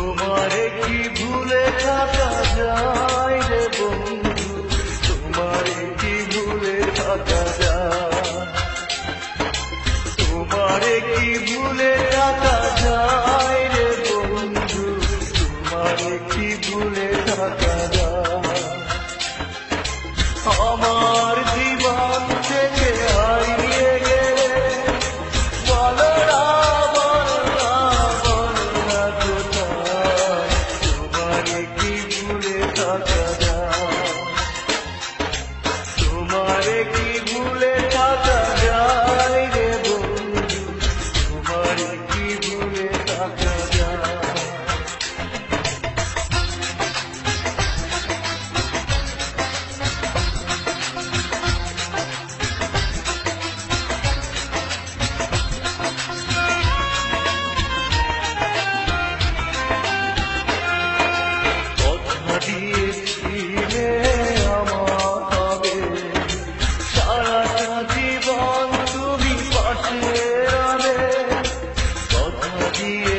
তোমারে কি ভুলে থাকা যায় রে বন্ধু, তোমারে কি ভুলে থাকা যায়, তোমারে কি ভুলে থাকা যায় রে বন্ধু, তোমারে কি ভুলে থাকা যায়। আমার জীবন থেকে হারিয়ে গেলে বলো না, বলো না, বলো না কোথায়, তোমারে কি ভুলে থাকা যায়, তোমারে কি ভুলে থাকা যায় রে বন্ধু, তোমারে কি ভুলে থাকা যায়। দিয়েছিলে আমার হবে, সারাটা জীবন তুমি পাশে রবে, কথা দিয়ে